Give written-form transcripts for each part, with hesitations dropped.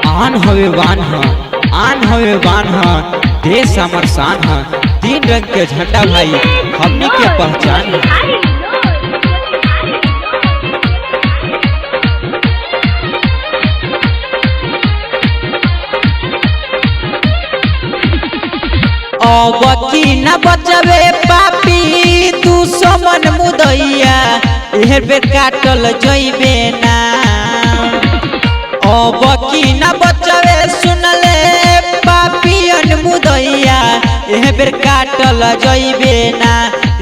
आन हवे बान आन हवे बान देश हमर शान है। तीन रंग के झंडा भाई हमनी के पहचान है। अब की न बचबे पापी दुश्मन मुदैया एहर बेर काटल जइबे ना। अब की न बचबे सुनले पापियन मुदैया एहर बेर काटल जइबे ना।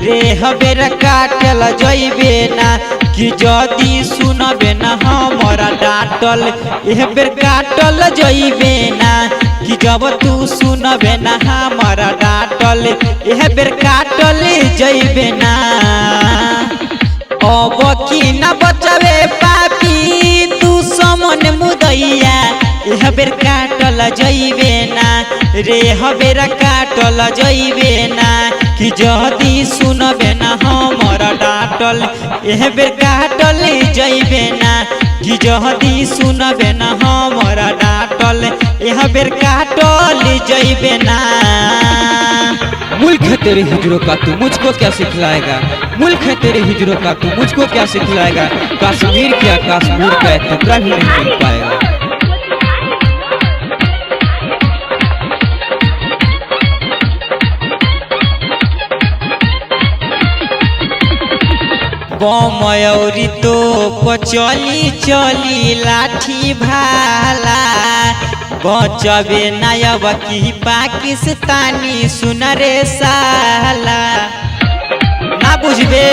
रे हबेर काटल जइबे ना कि जदी सुनबे ना हमरा डांटल एहर बेर काटल जइबे ना। कि जब तू सुनबे ना हमारा डांटल एह बेर काटल जइबे ना। अब की न बचबे पापी दुश्मन मुदैया एह बेर काटल जइबे ना। रे हबेर काटल जइबे ना कि जदी सुनबे ना हमारा डांटल एह बेर काटल जइबे ना। कि जदी सुनबे ना हमारा डांटल एह बेर काटल जइबे ना। मुल्क है तेरे हिजरों का तू मुझको क्या सिखलाएगा। मुल्क है तेरे हिजरों का तू मुझको क्या सिखलाएगा। कश्मीर क्या कश्मीर का टुकड़ा भी नहीं मिल पाएगा। बमयौरी तो चली चली लाठी भाला बचबे नायब की पाकिस्तानी सुन रे साला ना बुझबे।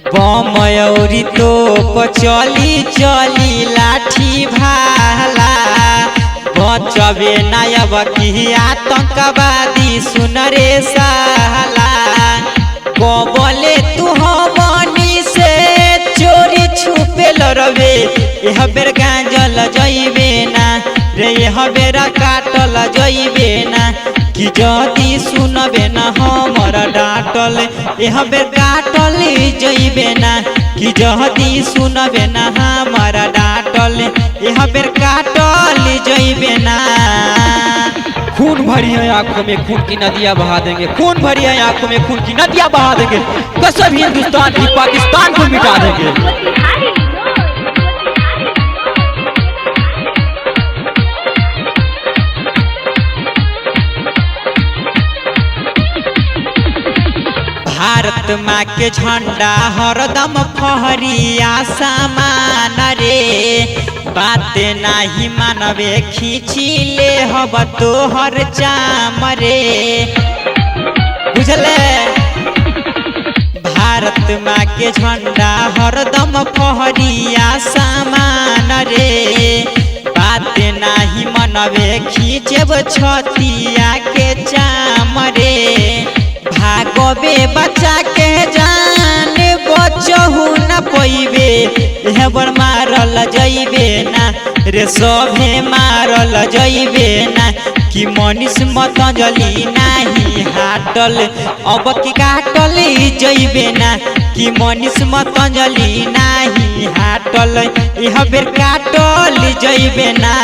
बमयौरी तो चली चली लाठी भाला बचबे नायब की आतंकवादी सुन रे साला। बोले तू हमनी से चोरी छुपे लड़बे एह बेर गांजल जइबे ना। रे एह बेर काटल जइबे ना। कि जदी सुनबे ना हमरा डांटल एह बेर काटल जइबे ना। कि जदी सुनबे ना हमरा डांटल एह बेर काटल जइबे ना। खून भरी है आंखों में खून की नदियां बहा देंगे। खून भरी है आंखों में खून की नदियां बहा देंगे। कसम हिंदुस्तान की पाकिस्तान को मिटा देंगे। भारत माँ के झंडा हरदम फहरी आसमान रे। बात नाही मानवे खींची ले हब तोहर चाम रे बुझले। भारत माँ के झंडा हरदम फहरी आसमान रे। बात नाही मनवे खींचब छतिया के चाम रे। भागबे बच्चा के जान बचहु न पैबे एह बेर मारल जइबे ना। रे सभे मारल जइबे ना। कि मनीष मतंजलि नाही हाटल अब की काटल जइबे ना। कि मनीष मतंजलि नाही हाटल एह बेर काटल जइबे ना।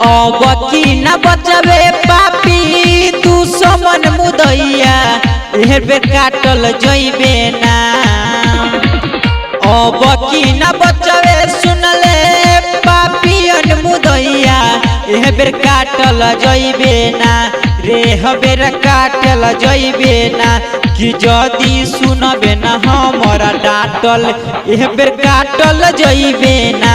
अब की न बचबे पापी दुश्मन मुदैया एह बेर काटल जइबे ना। अब की न बचबे सुनले पापियन मुदैया एह बेर काटल जइबे ना। रे हबेर काटल जइबे ना। कि जदी सुनबे ना हमरा डांटल एह बेर काटल जइबे ना।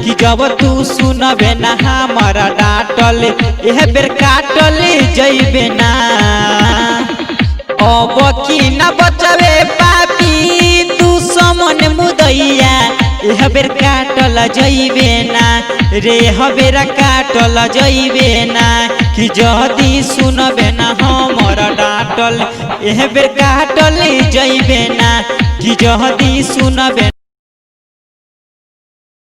कि जब तू सुनबे ना हमरा डांटल एह बेर काटल जइबे ना। अब की न बचबे पापी दुश्मन मुदैया एह बेर काटल जइबे ना। रे हबेर काटल जइबे ना। कि जदी सुनबे ना हमरा डांटल एह बेर काटल जइबे ना। कि जदी सुनबे